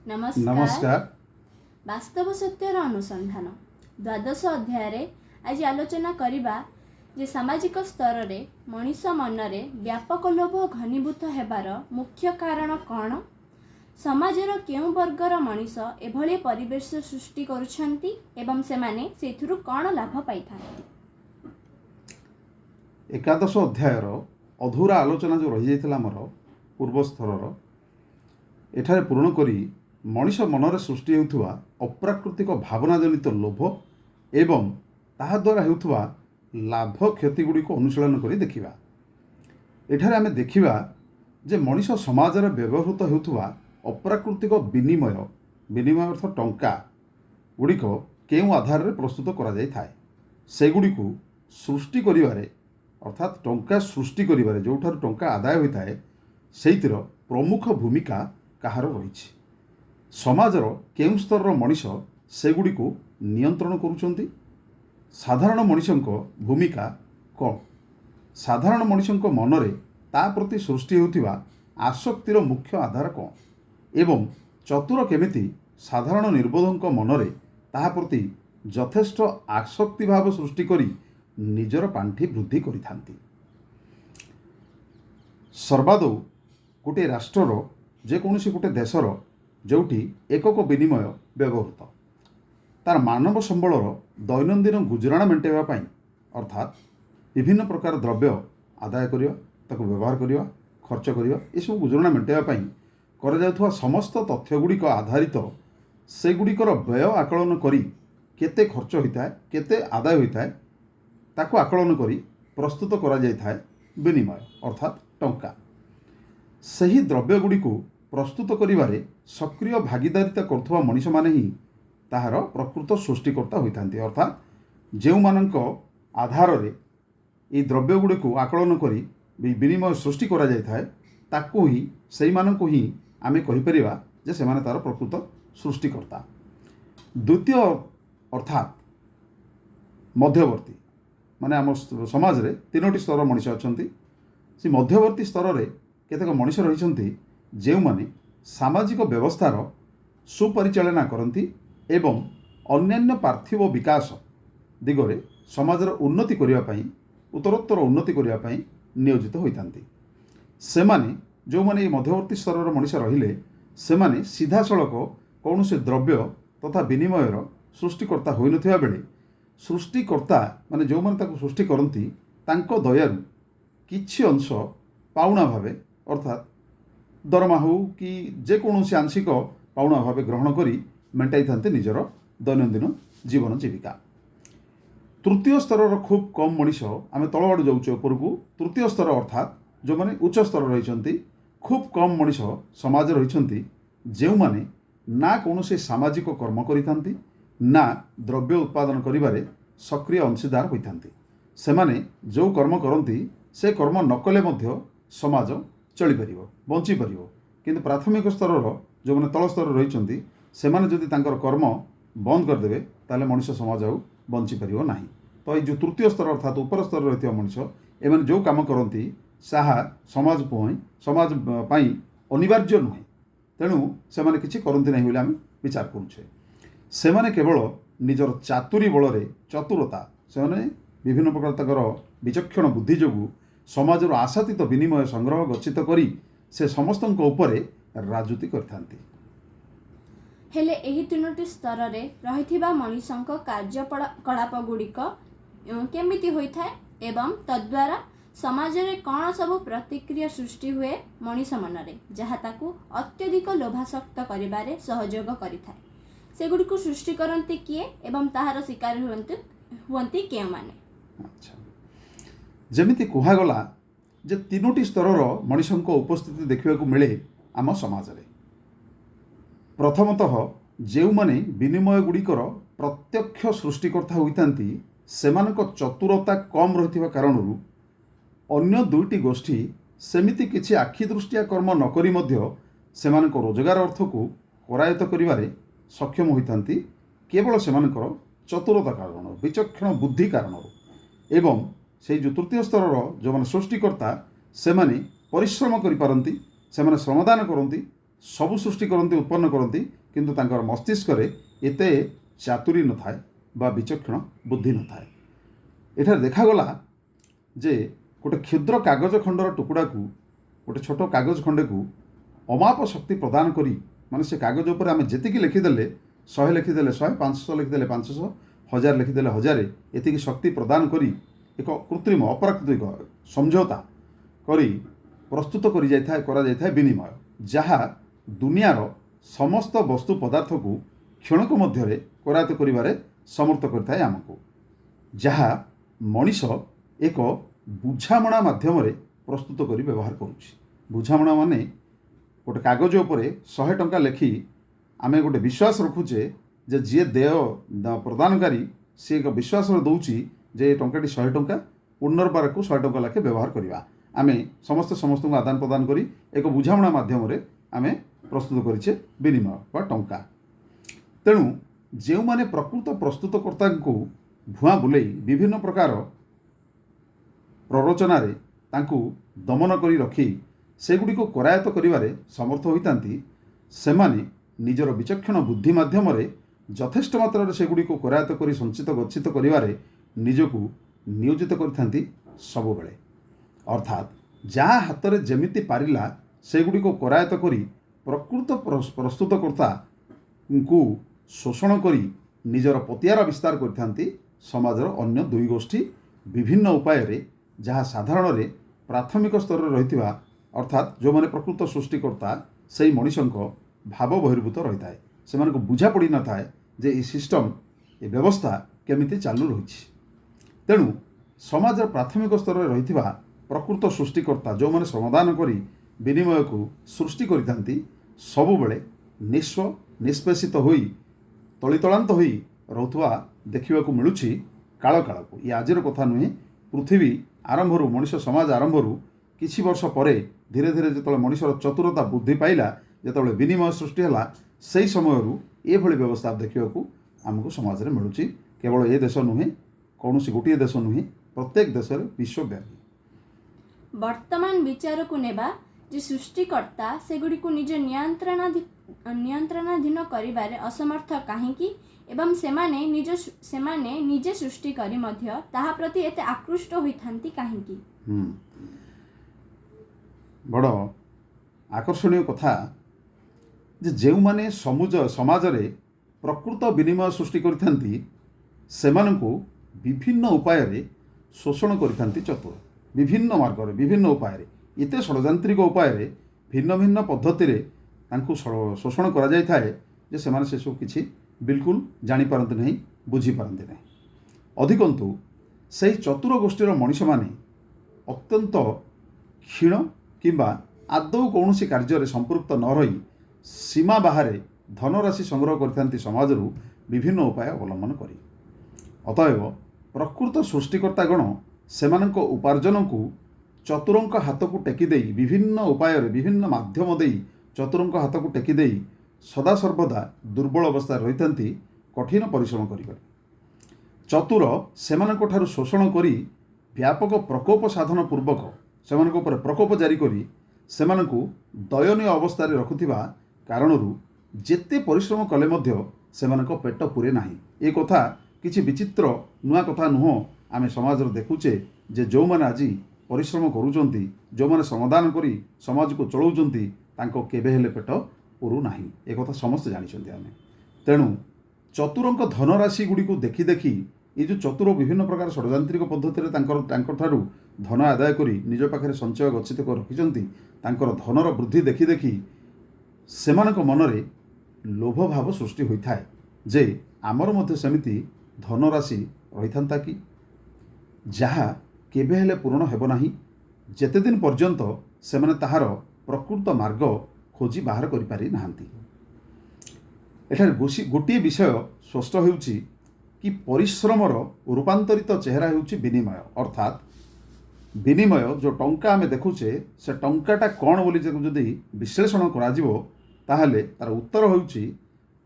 नमस्कार। नमस्कार। वास्तव सत्यर अनुसंधान द्वादश अध्याय आज आलोचना करिबा जे सामाजिक स्तर रे मनीष मनरे व्यापक लोभ घनीभूत हेबार मुख्य कारण कौन, समाजर केउं वर्गर मनीष एभली परिवेश सृष्टि करुछंती एवं सेमाने सेथुरु कौन लाभ पाइथांती। एकादश अध्यायर अधूरा आलोचना जो रही जाइथिला मोर पूर्व स्तरर एठारे पूर्ण करी मनीष मनरे सृष्टि हेउथुवा अप्राकृतिक भावनाजनित लोभ एवं ताहा द्वारा हेउथुवा लाभ क्षति गुड़ी को अनुशीलन करी देखिबा। एठारे आमे देखिबा जे मनीष समाज रे व्यवहृत हेउथुवा अप्राकृतिक विनिमय अर्थ टंका गुड़ी को केउं आधार रे प्रस्तुत करा जाय थाए, सेगुड़ी को सृष्टि करिवारे अर्थात टंका सृष्टि करिवारे जोठार टंका आदाय होइथाए सेइतिर प्रमुख भूमिका काहार रहिछि। समाजर केउं स्तरर मनीष सेगुड़ी को नियंत्रण करुचंती। साधारण मनीषंको भूमिका कौन, साधारण मनीषंको मनरे ता प्रति सृष्टि होउथिबा आसक्तिर मुख्य आधार कौन एवं चतुर केमिति साधारण निर्बोधंको मनरे ताहा प्रति यथेष्ट आसक्ति भाव सृष्टि करी निजर पांठी वृद्धि करिथांती। सर्वादौ गोटे राष्ट्रर जेकोसी गोटे देशर जोठी एकक विनिमय व्यवहृत तार मानव संबलर दैनंदिन गुजराण मेंटेवा पाई अर्थात विभिन्न प्रकार द्रव्य आदाय करिवा, ताको व्यवहार करिवा, खर्च करिवा, ए सब गुजराण मेंटेवा पाई करा जाउथुवा समस्त तथ्य गुड़िक आधारित से गुड़िकर व्यय आकलन करी केते खर्च होइताए केते आदाय होइताए ताको आकलन करी प्रस्तुत करा जाइथाए विनिमय अर्थात टंका। सही द्रव्य गुड़िक प्रस्तुत करिवारे सक्रिय भागीदारिता करुवा मनीष माने ही ताहार प्रकृत सृष्टिकर्ता होइथांती। अर्थात जेउ मानक आधार रे ए द्रव्य गुड़िक आकलन करी विनिमय सृष्टि करा जाइथाए ताको ही सेई मानक ही आमे कहि परिबा जे सेमाने तार प्रकृत सृष्टिकर्ता। द्वितीय अर्थात मध्यवर्ती माने आम समाज रे तीनोटी स्तर मनीष अछंती। से मध्यवर्ती स्तर रे केतेक मनीष रहिछंती जेउ माने सामाजिक व्यवस्थार सुपरिचालना करती एवं अन्यान्य पार्थिव विकास दिगरे समाजर उन्नति करिवा पई उत्तरोत्तर उन्नति करिवा पई नियोजित होइतांती। सेमाने जो माने मध्यवर्ती स्तर मनीष रहिले सेमाने सीधा सड़क कौन से द्रव्य तथा विनिमयर सृष्टिकर्ता होई नथिबा बेले सृष्टिकर्ता माने जो माने ताको सृष्टि करती तांको दयारु किछि अंश पाउना भावे अर्थात दरमा हो कि जेकोसी आंशिक पाउना भावे ग्रहण करी मेंटाई थांते निजर दैनंदिन जीवन जीविका। तृतीय स्तर खूब कम मनीष आम तल आड़ जाऊँ ऊपर को। तृतीय स्तर अर्थात जो माने उच्च स्तर रही खूब कम मनीष समाज रही जो माने ना कौन से सामाजिक कर्म करिथांती ना द्रव्य उत्पादन करिबारे सक्रिय अंशीदार होइथांती। सेमाने जो कर्म करती से कर्म नकले मध्य समाज चली परिबो बंची परिबो, किंतु प्राथमिक स्तर जो माने तल स्तर रही सेमाने जदि तांकर कर्म बंद करदेवे ताले मनीष समाज आउ बंची परिबो नाही। तो ये जो तृतीय स्तर अर्थात ऊपर स्तर रही मनीष एमाने जो काम करती साहा समाज पाई अनिवार्य नुहे, तेणु सेमाने किछि करती नहीं बोली आम विचार करुछे। सेमाने केवल निजर चातुरी बल चतुरता सेमाने विभिन्न प्रकार तकर विचक्षण बुद्धि जोगु समाजर आशातीत विनिमय संग्रह गच्छित करी से समस्तंक उपरे राजूति करथांती। हेले एही तीनोटी स्तर रे रहिथिबा मनीषंक कार्यकलाप गुड़िक केमिति होइथाए एवं तद्वारा समाज रे कौन सब प्रतिक्रिया सृष्टि हुए मनीष मनरे जहा ताकू अत्यधिक लोभासक्त करिबारे सहयोग करिथाए। सेगुड़ी को सृष्टि करती किए एवं ताहार शिकार हुअंती केउ माने। अच्छा, जेमिति कुहागला जे तीनोटी स्तरर मनीषंको उपस्थिति देखिबाकू मिले आम समाज रे। प्रथमतः जेउ माने विनिमय गुड़िकर प्रत्यक्ष सृष्टिकर्ता होइतांती सेमानक चतुरता कम रहिथिबा कारणरू अन्य दुईटी गोष्ठी सेमिति किछि आखि दृष्टिया कर्म नकरी मध्य सेमानक रोजगार अर्थ को करायत्त करिबारे सक्षम होइतांती केवल सेमानकर चतुरता कारण विचक्षण बुद्धि कारण एवं से जो तृतीय स्तर जो माने सृष्टिकर्ता से माने परिश्रम करि पारंती, से माने श्रमदान करती, ସବୁ ସୃଷ୍ଟି କରନ୍ତି, ଉତ୍ପନ୍ନ କରନ୍ତି, କିନ୍ତୁ ତାଙ୍କର ମସ୍ତିଷ୍କରେ ଏତେ ଚାତୁରୀ ନଥାଏ ବା ବିଚକ୍ଷଣ ବୁଦ୍ଧି ନଥାଏ। ଏଠାରେ ଦେଖାଗଲା ଯେ ଗୋଟେ କ୍ଷୁଦ୍ର କାଗଜ ଖଣ୍ଡର ଟୁକୁଡ଼ାକୁ, ଗୋଟେ ଛୋଟ କାଗଜ ଖଣ୍ଡେକୁ ଅମାପ ଶକ୍ତି ପ୍ରଦାନ କରି, ମାନେ ସେ କାଗଜ ଉପରେ ଆମେ ଯେତିକି ଲେଖିଦେଲେ, 100 ଲେଖିଦେଲେ 100, 500 ଲେଖିଦେଲେ 500, 1000 ଲେଖିଦେଲେ 1000, ଏତିକି ଶକ୍ତି ପ୍ରଦାନ କରି ଏକ କୃତ୍ରିମ ଅପ୍ରାକୃତିକ ସମଝୋତା କରି ପ୍ରସ୍ତୁତ କରାଯାଇଥାଏ ବିନିମୟ, ଯାହା ଦୁନିଆର ସମସ୍ତ ବସ୍ତୁ ପଦାର୍ଥକୁ କ୍ଷଣକ ମଧ୍ୟରେ କରାୟତ୍ତ କରିବାରେ ସମର୍ଥ କରିଥାଏ ଆମକୁ, ଯାହା ମଣିଷ ଏକ ବୁଝାମଣା ମାଧ୍ୟମରେ ପ୍ରସ୍ତୁତ କରି ବ୍ୟବହାର କରୁଛି। ବୁଝାମଣା ମାନେ ଗୋଟେ କାଗଜ ଉପରେ 100 ଟଙ୍କା ଲେଖି ଆମେ ଗୋଟେ ବିଶ୍ୱାସ ରଖୁଛେ ଯେ ଯିଏ ଦେୟ ପ୍ରଦାନକାରୀ ସେ ଏକ ବିଶ୍ୱାସରେ ଦେଉଛି ଯେ ଏ ଟଙ୍କାଟି 100 ଟଙ୍କା, ପୁନର୍ବାରକୁ 100 ଟଙ୍କା ଲେଖେ ବ୍ୟବହାର କରିବା। ଆମେ ସମସ୍ତଙ୍କୁ ଆଦାନ ପ୍ରଦାନ କରି ଏକ ବୁଝାମଣା ମାଧ୍ୟମରେ ଆମେ ପ୍ରସ୍ତୁତ କରିଛେ ବିନିମୟ ବା ଟଙ୍କା। ତେଣୁ ଯେଉଁମାନେ ପ୍ରକୃତ ପ୍ରସ୍ତୁତକର୍ତ୍ତାଙ୍କୁ ଭୁଆଁ ବୁଲେଇ ବିଭିନ୍ନ ପ୍ରକାର ପ୍ରରୋଚନାରେ ତାଙ୍କୁ ଦମନ କରି ରଖି ସେଗୁଡ଼ିକୁ କରାୟତ୍ତ କରିବାରେ ସମର୍ଥ ହୋଇଥାନ୍ତି, ସେମାନେ ନିଜର ବିଚକ୍ଷଣ ବୁଦ୍ଧି ମାଧ୍ୟମରେ ଯଥେଷ୍ଟ ମାତ୍ରାରେ ସେଗୁଡ଼ିକୁ କରାୟତ୍ତ କରି ସଞ୍ଚିତ ଗଚ୍ଛିତ କରିବାରେ ନିଜକୁ ନିୟୋଜିତ କରିଥାନ୍ତି ସବୁବେଳେ। ଅର୍ଥାତ୍ ଯାହା ହାତରେ ଯେମିତି ପାରିଲା ସେଗୁଡ଼ିକୁ କରାୟତ୍ତ କରି ପ୍ରକୃତ ପ୍ରସ୍ତୁତକର୍ତ୍ତାଙ୍କୁ ଶୋଷଣ କରି ନିଜର ପତିଆର ବିସ୍ତାର କରିଥାନ୍ତି ସମାଜର ଅନ୍ୟ ଦୁଇ ଗୋଷ୍ଠୀ ବିଭିନ୍ନ ଉପାୟରେ, ଯାହା ସାଧାରଣରେ ପ୍ରାଥମିକ ସ୍ତରରେ ରହିଥିବା, ଅର୍ଥାତ୍ ଯେଉଁମାନେ ପ୍ରକୃତ ସୃଷ୍ଟିକର୍ତ୍ତା ସେହି ମଣିଷଙ୍କ ଭାବ ବହିର୍ଭୂତ ରହିଥାଏ। ସେମାନଙ୍କୁ ବୁଝା ପଡ଼ିନଥାଏ ଯେ ଏ ସିଷ୍ଟମ୍, ଏ ବ୍ୟବସ୍ଥା କେମିତି ଚାଲୁ ରହିଛି। ତେଣୁ ସମାଜର ପ୍ରାଥମିକ ସ୍ତରରେ ରହିଥିବା ପ୍ରକୃତ ସୃଷ୍ଟିକର୍ତ୍ତା ଯେଉଁମାନେ ସମାଧାନ କରି ବିନିମୟକୁ ସୃଷ୍ଟି କରିଥାନ୍ତି, ସବୁବେଳେ ନିଷ୍ପେଷିତ ହୋଇ ତଳିତଳାନ୍ତ ହୋଇ ରହୁଥିବା ଦେଖିବାକୁ ମିଳୁଛି କାଳକୁ। ଇଏ ଆଜିର କଥା ନୁହେଁ। ପୃଥିବୀ ଆରମ୍ଭରୁ, ମଣିଷ ସମାଜ ଆରମ୍ଭରୁ କିଛି ବର୍ଷ ପରେ ଧୀରେ ଧୀରେ ଯେତେବେଳେ ମଣିଷର ଚତୁରତା ବୃଦ୍ଧି ପାଇଲା, ଯେତେବେଳେ ବିନିମୟ ସୃଷ୍ଟି ହେଲା, ସେହି ସମୟରୁ ଏଭଳି ବ୍ୟବସ୍ଥା ଦେଖିବାକୁ ଆମକୁ ସମାଜରେ ମିଳୁଛି। କେବଳ ଏ ଦେଶ ନୁହେଁ, କୌଣସି ଗୋଟିଏ ଦେଶ ନୁହେଁ, ପ୍ରତ୍ୟେକ ଦେଶରେ ବିଶ୍ୱବ୍ୟାପୀ। ବର୍ତ୍ତମାନ ବିଚାରକୁ ନେବା ଯେ ସୃଷ୍ଟିକର୍ତ୍ତା ସେଗୁଡ଼ିକୁ ନିଜ ନିୟନ୍ତ୍ରଣାଧୀନ କରିବାରେ ଅସମର୍ଥ କାହିଁକି ଏବଂ ସେମାନେ ନିଜେ ସୃଷ୍ଟି କରି ମଧ୍ୟ ତାହା ପ୍ରତି ଏତେ ଆକୃଷ୍ଟ ହୋଇଥାନ୍ତି କାହିଁକି? ବଡ଼ ଆକର୍ଷଣୀୟ କଥା ଯେ ଯେଉଁମାନେ ସମାଜରେ ପ୍ରକୃତ ବିନିମୟ ସୃଷ୍ଟି କରିଥାନ୍ତି ସେମାନଙ୍କୁ ବିଭିନ୍ନ ଉପାୟରେ ଶୋଷଣ କରିଥାନ୍ତି ଚତୁର, ବିଭିନ୍ନ ମାର୍ଗରେ, ବିଭିନ୍ନ ଉପାୟରେ, ଏତେ ଷଡ଼ଯାନ୍ତ୍ରିକ ଉପାୟରେ, ଭିନ୍ନ ଭିନ୍ନ ପଦ୍ଧତିରେ ତାଙ୍କୁ ଶୋଷଣ କରାଯାଇଥାଏ ଯେ ସେମାନେ ସେସବୁ କିଛି ବିଲକୁଲ ଜାଣିପାରନ୍ତି ନାହିଁ, ବୁଝିପାରନ୍ତି ନାହିଁ। ଅଧିକନ୍ତୁ ସେହି ଚତୁର ଗୋଷ୍ଠୀର ମଣିଷମାନେ ଅତ୍ୟନ୍ତ କ୍ଷୀଣ କିମ୍ବା ଆଦୌ କୌଣସି କାର୍ଯ୍ୟରେ ସମ୍ପୃକ୍ତ ନ ରହି ସୀମା ବାହାରେ ଧନରାଶି ସଂଗ୍ରହ କରିଥାନ୍ତି ସମାଜରୁ ବିଭିନ୍ନ ଉପାୟ ଅବଲମ୍ବନ କରି। ଅତଏବ ପ୍ରକୃତ ସୃଷ୍ଟିକର୍ତ୍ତାଗଣ ସେମାନଙ୍କ ଉପାର୍ଜନକୁ ଚତୁରଙ୍କ ହାତକୁ ଟେକି ଦେଇ, ବିଭିନ୍ନ ଉପାୟରେ, ବିଭିନ୍ନ ମାଧ୍ୟମ ଦେଇ ଚତୁରଙ୍କ ହାତକୁ ଟେକି ଦେଇ ସଦାସର୍ବଦା ଦୁର୍ବଳ ଅବସ୍ଥାରେ ରହିଥାନ୍ତି କଠିନ ପରିଶ୍ରମ କରି। ଚତୁର ସେମାନଙ୍କଠାରୁ ଶୋଷଣ କରି ବ୍ୟାପକ ପ୍ରକୋପ ସାଧନ ପୂର୍ବକ ସେମାନଙ୍କ ଉପରେ ପ୍ରକୋପ ଜାରି କରି ସେମାନଙ୍କୁ ଦୟନୀୟ ଅବସ୍ଥାରେ ରଖୁଥିବା କାରଣରୁ ଯେତେ ପରିଶ୍ରମ କଲେ ମଧ୍ୟ ସେମାନଙ୍କ ପେଟ ପୁରେ ନାହିଁ। ଏ କଥା କିଛି ବିଚିତ୍ର ନୂଆ କଥା ନୁହଁ। ଆମେ ସମାଜରେ ଦେଖୁଛେ ଯେ ଯେଉଁମାନେ ଆଜି ପରିଶ୍ରମ କରୁଛନ୍ତି, ଯେଉଁମାନେ ସମାଧାନ କରି ସମାଜକୁ ଚଳାଉଛନ୍ତି, ତାଙ୍କ କେବେ ହେଲେ ପେଟ ପୁରୁ ନାହିଁ। ଏ କଥା ସମସ୍ତେ ଜାଣିଛନ୍ତି ଆମେ। ତେଣୁ ଚତୁରଙ୍କ ଧନରାଶି ଗୁଡ଼ିକୁ ଦେଖି ଦେଖି ଏ ଯେଉଁ ଚତୁର ବିଭିନ୍ନ ପ୍ରକାର ଷଡ଼ଯାନ୍ତ୍ରିକ ପଦ୍ଧତିରେ ତାଙ୍କଠାରୁ ଧନ ଆଦାୟ କରି ନିଜ ପାଖରେ ସଞ୍ଚୟ ଗଚ୍ଛିତ କରି ରଖିଛନ୍ତି, ତାଙ୍କର ଧନର ବୃଦ୍ଧି ଦେଖି ଦେଖି ସେମାନଙ୍କ ମନରେ ଲୋଭ ଭାବ ସୃଷ୍ଟି ହୋଇଥାଏ ଯେ ଆମର ମଧ୍ୟ ସେମିତି ଧନରାଶି ରହିଥାନ୍ତା କି, ଯାହା କେବେ ହେଲେ ପୂରଣ ହେବ ନାହିଁ ଯେତେ ଦିନ ପର୍ଯ୍ୟନ୍ତ ସେମାନେ ତାହାର ପ୍ରକୃତ ମାର୍ଗ ଖୋଜି ବାହାର କରିପାରି ନାହାନ୍ତି। ଏଠାରେ ଗୋଟିଏ ବିଷୟ ସ୍ପଷ୍ଟ ହେଉଛି କି ପରିଶ୍ରମର ରୂପାନ୍ତରିତ ଚେହେରା ହେଉଛି ବିନିମୟ। ଅର୍ଥାତ୍ ବିନିମୟ ଯେଉଁ ଟଙ୍କା ଆମେ ଦେଖୁଛେ ସେ ଟଙ୍କାଟା କ'ଣ ବୋଲି ଯଦି ବିଶ୍ଳେଷଣ କରାଯିବ ତାହେଲେ ତାର ଉତ୍ତର ହେଉଛି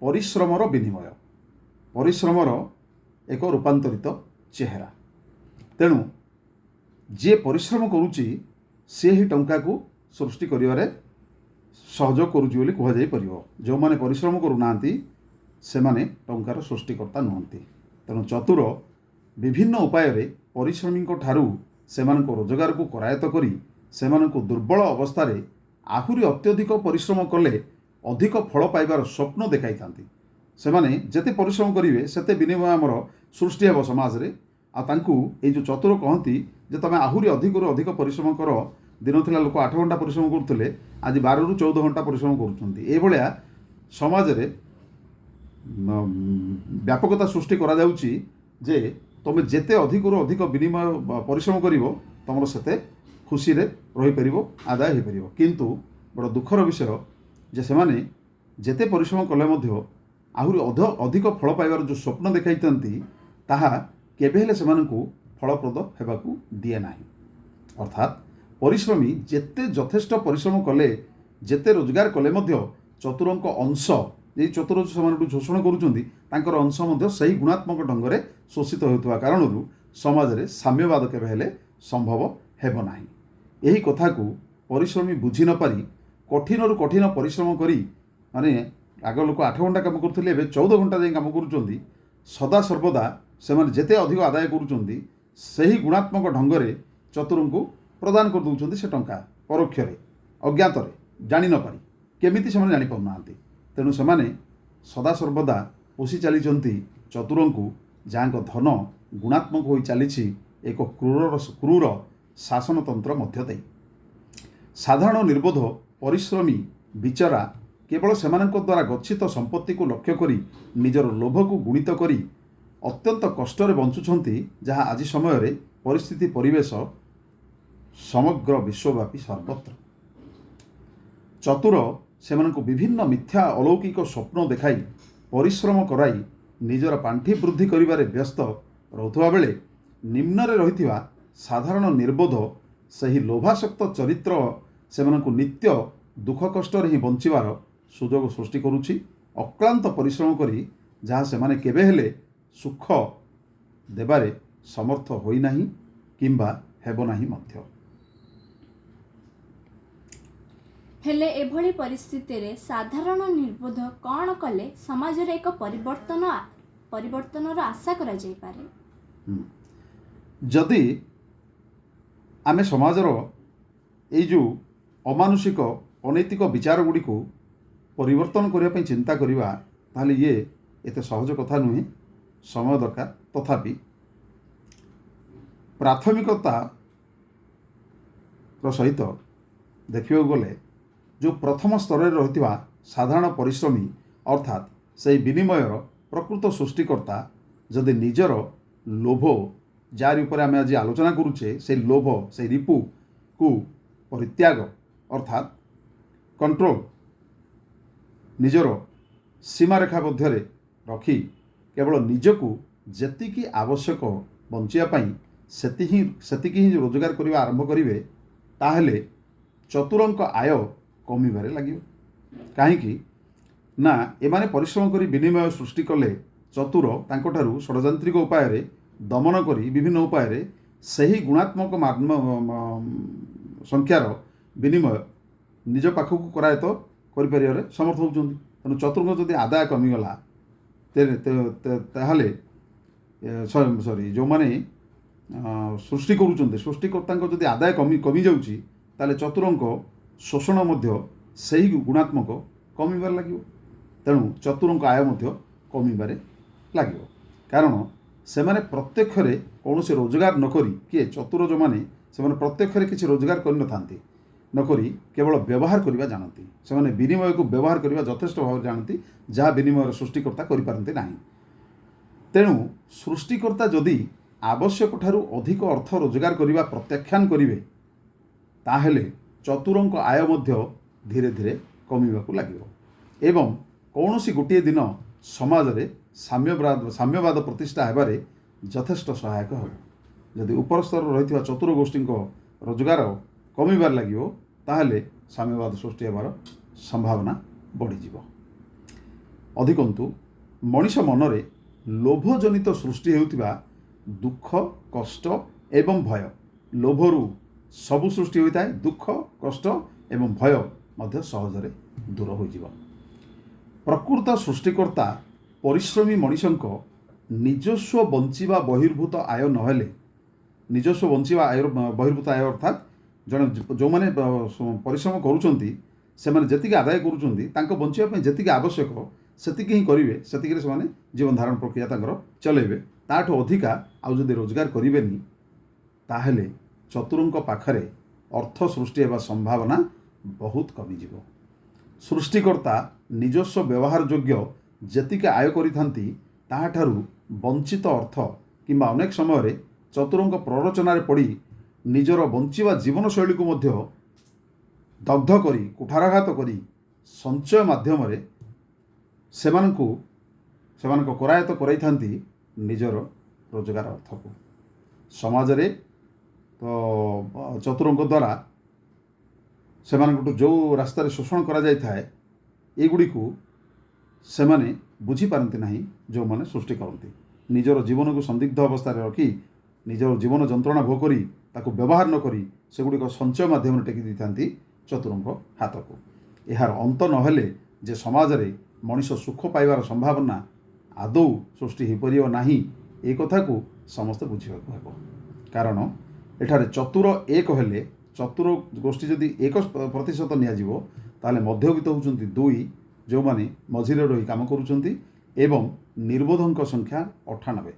ପରିଶ୍ରମର ବିନିମୟ, ପରିଶ୍ରମର ଏକ ରୂପାନ୍ତରିତ ଚେହେରା। ତେଣୁ ଯିଏ ପରିଶ୍ରମ କରୁଛି ସିଏ ହିଁ ଟଙ୍କାକୁ ସୃଷ୍ଟି କରିବାରେ सहयोग करुची बोली कुहाଯାई परिबो। जो माने परिश्रम करूनाहांती सेमाने टंकार सृष्टिकर्ता नुहंती। तेणु चतुर विभिन्न उपाय परिश्रमी ठारू सेमानक रोजगार को करायत्त करी सेमानक दुर्बल अवस्था आहुरी अत्यधिक परिश्रम कले अधिक फल पाइबार स्वप्न देखाई थांती। सेमाने जेते परिश्रम करिवे सेते विनिमय आमर सृष्टि हेब समाज रे। आ तांकू ए जो चतुर कहती जे तमे आहुरी अधिक परिश्रम कर। दिन थिला लोक 8 घंटा परिश्रम करुले, आज 12 रु 14 घंटा परिश्रम करुछंती। ए भलिया समाज रे व्यापकता सृष्टि करा जाउची जे तमे जेते अधिक विनिमय परिश्रम करिवो तमर सेते खुशी रे रही परिवो, आदाय हे परिवो। किंतु बड़ दुखर विषय जे सेमाने जेते परिश्रम कले मध्य आहुरी अधिक फल पाइबार जो स्वप्न देखाइतंती ताहा केबे हेले सेमानकु फलप्रद हेबाकु दिए नाही। अर्थात परिश्रमी जेते यथेष्ट परिश्रम कले जेते रोजगार कले मध्य चतुरंक अंश जे चतुर सेमानकु शोषण करुचंती तांकर अंश मध्य सही गुणात्मक ढंग रे शोषित होउतवा कारणरु समाज रे साम्यवाद केबे हेले संभव हेबो नाही। एही कथा को परिश्रमी बुझी न पारी कठिन कठिन परिश्रम करी माने आग लोक 8 घंटा काम करथिले एबे 14 घंटा जाई काम करुचंती। सदा सर्वदा सेमाने जेते अधिक आदाय करुचंती सही गुणात्मक ढंग रे चतुरंकु प्रदान कर दउचंती। से टंका परोक्ष रे अज्ञात रे जानि न पारी केमिति सेमाने जानि पाउनाहांती। तेणु सेमाने सदा सर्वदा पोषि चलीचंती चतुरंकु जांको धन गुणात्मक होई चलीछि एक क्रूर शासनतंत्र मध्य देई। साधारण निर्बोध परिश्रमी विचरा केवल सेमानक द्वारा गच्छित संपत्ति को लक्ष्य करी निजर लोभ को गुणित करी अत्यंत कष्ट बंचुछंती, जहाँ आज समय रे परिस्थिति परिवेश समग्र विश्वव्यापी सर्वत्र। चतुर सेमानक विभिन्न मिथ्या अलौकिक स्वप्न देखाई परिश्रम कराई निजर पांठी वृद्धि करिबारे व्यस्त रहुथुवा बेले निम्न रे रहिथिबा साधारण निर्बोध सही लोभासक्त चरित्र सेमानक नित्य दुख कष्ट रे ही बंचिबार सुजोग सृष्टि करुछि। अक्लांत परिश्रम करी जहाँ सेमाने केबे हेले सुख देबारे समर्थ होई नाही किंबा हेबो नाही मध्य। हेले एभली परिस्थिति रे साधारण निर्बोध कौन कले समाज रे एक परिवर्तन आशा करा जाई पारे। जदि आमे समाजर ए जो अमानुषिक अनैतिक विचार गुड़ी को परिवर्तन करने चिंता करिबा ताहले ये एते सहज कथा नुहे, समय दरकार। तथापि प्राथमिकता सहित देखियो गले जो प्रथम स्तर रे रहिथिबा साधारण परिश्रमी अर्थात से विनिमयर प्रकृत सृष्टिकर्ता जदि निजर लोभ जार ऊपर आम आज आलोचना करुचे से लोभ से रिपु को परित्याग अर्थात कंट्रोल निजर सीमारेखा मध्य रखी केवल निजको जेतिकी आवश्यक बंचियापाई सेतिकी ही रोजगार करने आरंभ करेंगे ताहले चतुरंक आय कमिबारे लागिब। कहीं ना एमाने परिश्रम करी विनिमय सृष्टि कले चतुर तांकोठारु षड्यंत्रिक उपाय रे दमन करी विभिन्न उपाय रे सही गुणात्मक संख्यार विनिमय निज पाखक करायत करिपारिबारे समर्थ होउछन्ति। तेणु चतुर्थ जदि आदाय कमिगला ताहले सॉरी जो माने सृष्टि करुछन्ति सृष्टिकर्तांक जदि आदाय कमी जाउछि ताले चतुरंक शोषण मध्य सही गुणात्मक कमिबार लागिब। तेणु चतुरंक आय मध्य कमिबारे लागिब कारण सेमाने प्रत्यक्ष रे कौनसी रोजगार नकरी किए चतुर जो माने सेमाने प्रत्यक्ष रे किछि रोजगार करि नथांती नकरी केवल व्यवहार करिबा जानती। सेमाने विनिमय को व्यवहार करिबा यथेष्ट भाव जानती जहाँ विनिमय सृष्टिकर्ता करि पारंती नाही। तेणु सृष्टिकर्ता जदि आवश्यक ठारू अधिक अर्थ रोजगार करिबा प्रत्याख्यान करिवे ताहेले चतुरंक आय मध्य धीरे धीरे कमिबाकू लागिब एवं कौनसी गोटे दिन समाज रे साम्यवाद प्रतिष्ठा हेबारे यथेष्ट सहायक हो। जदि उपर स्तर रही चतुर गोष्ठी रोजगार कमिबार लागिब ताहले साम्यवाद सृष्टि हेबार संभावना बढ़ीजिब। अधिकंतु मनीष मनरे लोभजनित सृष्टि हेउतिबा दुख कष्ट एवं भय लोभरू सबु सृष्टि होता है दुख कष्ट एवं भय ମଧ୍ୟ ସହଜରେ ଦୂର ହୋଇଯିବ। ପ୍ରକୃତ ସୃଷ୍ଟିକର୍ତ୍ତା ପରିଶ୍ରମୀ ମଣିଷଙ୍କ ନିଜସ୍ୱ ବଞ୍ଚିବା ବହିର୍ଭୂତ ଆୟ ନହେଲେ, ନିଜସ୍ୱ ବଞ୍ଚିବା ଆୟ ବହିର୍ଭୂତ ଆୟ ଅର୍ଥାତ୍ ଜଣେ ଯେଉଁମାନେ ପରିଶ୍ରମ କରୁଛନ୍ତି ସେମାନେ ଯେତିକି ଆଦାୟ କରୁଛନ୍ତି ତାଙ୍କ ବଞ୍ଚିବା ପାଇଁ ଯେତିକି ଆବଶ୍ୟକ ସେତିକି ହିଁ କରିବେ, ସେତିକିରେ ସେମାନେ ଜୀବନ ଧାରଣ ପ୍ରକ୍ରିୟା ତାଙ୍କର ଚଲେଇବେ। ତାଠୁ ଅଧିକା ଆଉ ଯଦି ରୋଜଗାର କରିବେନି ତାହେଲେ ଚତୁରଙ୍କ ପାଖରେ ଅର୍ଥ ସୃଷ୍ଟି ହେବା ସମ୍ଭାବନା ବହୁତ କମିଯିବ। ସୃଷ୍ଟିକର୍ତ୍ତା ନିଜସ୍ୱ ବ୍ୟବହାର ଯୋଗ୍ୟ ଯେତିକି ଆୟ କରିଥାନ୍ତି ତାହାଠାରୁ ବଞ୍ଚିତ ଅର୍ଥ କିମ୍ବା ଅନେକ ସମୟରେ ଚତୁରଙ୍କ ପ୍ରରୋଚନାରେ ପଡ଼ି ନିଜର ବଞ୍ଚିବା ଜୀବନଶୈଳୀକୁ ମଧ୍ୟ ଦଗ୍ଧ କରି କୁଠାରଘାତ କରି ସଞ୍ଚୟ ମାଧ୍ୟମରେ ସେମାନଙ୍କ କରାୟତ୍ତ କରାଇଥାନ୍ତି ନିଜର ରୋଜଗାର ଅର୍ଥକୁ। ସମାଜରେ ତ ଚତୁରଙ୍କ ଦ୍ୱାରା ସେମାନଙ୍କଠୁ ଯେଉଁ ରାସ୍ତାରେ ଶୋଷଣ କରାଯାଇଥାଏ ଏଗୁଡ଼ିକୁ ସେମାନେ ବୁଝିପାରନ୍ତି ନାହିଁ। ଯେଉଁମାନେ ସୃଷ୍ଟି କରନ୍ତି ନିଜର ଜୀବନକୁ ସନ୍ଦିଗ୍ଧ ଅବସ୍ଥାରେ ରଖି ନିଜର ଜୀବନ ଯନ୍ତ୍ରଣା ଭୋଗ କରି ତାକୁ ବ୍ୟବହାର ନ କରି ସେଗୁଡ଼ିକ ସଞ୍ଚୟ ମାଧ୍ୟମରେ ଟେକି ଦେଇଥାନ୍ତି ଚତୁରଙ୍କ ହାତକୁ। ଏହାର ଅନ୍ତ ନହେଲେ ଯେ ସମାଜରେ ମଣିଷ ସୁଖ ପାଇବାର ସମ୍ଭାବନା ଆଦୌ ସୃଷ୍ଟି ହୋଇପାରିବ ନାହିଁ ଏ କଥାକୁ ସମସ୍ତେ ବୁଝିବାକୁ ହେବ। କାରଣ ଏଠାରେ ଚତୁର ଏକ ହେଲେ, ଚତୁର ଗୋଷ୍ଠୀ ଯଦି 1% ନିଆଯିବ ତାହେଲେ ମଧ୍ୟବିତ୍ତ ହେଉଛନ୍ତି 2, ଯେଉଁମାନେ ମଝିରେ ରହି କାମ କରୁଛନ୍ତି, ଏବଂ ନିର୍ବୋଧଙ୍କ ସଂଖ୍ୟା 98।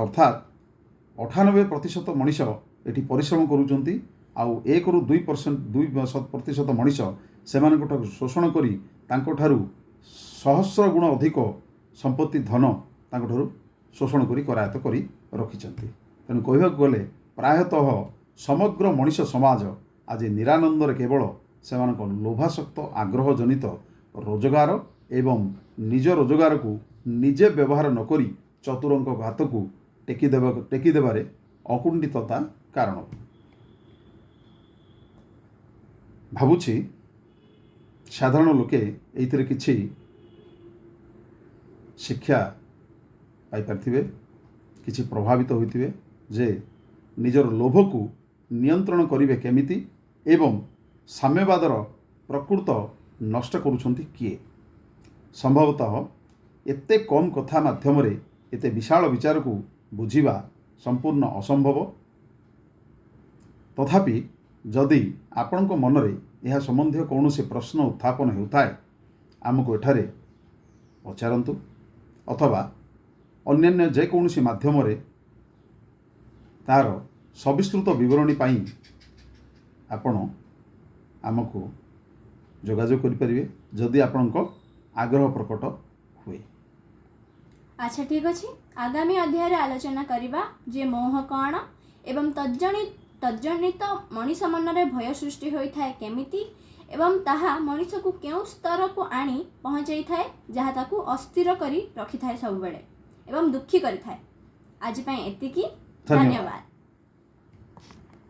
ଅର୍ଥାତ୍ 98% ମଣିଷ ଏଠି ପରିଶ୍ରମ କରୁଛନ୍ତି, ଆଉ 1ରୁ 2% ମଣିଷ ସେମାନଙ୍କଠାରୁ ଶୋଷଣ କରି ତାଙ୍କଠାରୁ ସହସ୍ର ଗୁଣ ଅଧିକ ସମ୍ପତ୍ତି ଧନ ତାଙ୍କଠାରୁ ଶୋଷଣ କରି କରାୟତ୍ତ କରି ରଖିଛନ୍ତି। ତେଣୁ କହିବାକୁ ଗଲେ ପ୍ରାୟତଃ ସମଗ୍ର ମଣିଷ ସମାଜ ଆଜି ନିରାନନ୍ଦରେ କେବଳ ସେମାନଙ୍କ ଲୋଭାସକ୍ତ ଆଗ୍ରହ ଜନିତ ରୋଜଗାର ଏବଂ ନିଜ ରୋଜଗାରକୁ ନିଜେ ବ୍ୟବହାର ନ କରି ଚତୁରଙ୍କ ହାତକୁ ଟେକି ଦେବାରେ ଅକୁଣ୍ଠିତତା କାରଣ। ଭାବୁଛି ସାଧାରଣ ଲୋକେ ଏଇଥିରେ କିଛି ଶିକ୍ଷା ପାଇପାରିଥିବେ, କିଛି ପ୍ରଭାବିତ ହୋଇଥିବେ ଯେ ନିଜର ଲୋଭକୁ ନିୟନ୍ତ୍ରଣ କରିବେ କେମିତି ଏବଂ ସାମ୍ୟବାଦର ପ୍ରକୃତ ନଷ୍ଟ କରୁଛନ୍ତି କିଏ। ସମ୍ଭବତଃ ଏତେ କମ୍ କଥା ମାଧ୍ୟମରେ ଏତେ ବିଶାଳ ବିଚାରକୁ ବୁଝିବା ସମ୍ପୂର୍ଣ୍ଣ ଅସମ୍ଭବ। ତଥାପି ଯଦି ଆପଣଙ୍କ ମନରେ ଏହା ସମ୍ବନ୍ଧୀୟ କୌଣସି ପ୍ରଶ୍ନ ଉତ୍ଥାପନ ହେଉଥାଏ ଆମକୁ ଏଠାରେ ପଚାରନ୍ତୁ, ଅଥବା ଅନ୍ୟାନ୍ୟ ଯେକୌଣସି ମାଧ୍ୟମରେ ତାର ସବିସ୍ତୃତ ବିବରଣୀ ପାଇଁ ଆପଣ ଆମକୁ ଯୋଗାଯୋଗ କରିପାରିବେ ଯଦି ଆପଣଙ୍କ ଆଗ୍ରହ ପ୍ରକଟ ହୁଏ। ଆଚ୍ଛା, ଠିକ୍ ଅଛି। ଆଗାମୀ ଅଧ୍ୟାୟରେ ଆଲୋଚନା କରିବା ଯେ ମୋହ କ'ଣ ଏବଂ ତଜ୍ଜନିତ ମଣିଷ ମନରେ ଭୟ ସୃଷ୍ଟି ହୋଇଥାଏ କେମିତି ଏବଂ ତାହା ମଣିଷକୁ କେଉଁ ସ୍ତରକୁ ଆଣି ପହଞ୍ଚାଇଥାଏ ଯାହା ତାକୁ ଅସ୍ଥିର କରି ରଖିଥାଏ ସବୁବେଳେ ଏବଂ ଦୁଃଖୀ କରିଥାଏ। ଆଜି ପାଇଁ ଏତିକି। ଧନ୍ୟବାଦ।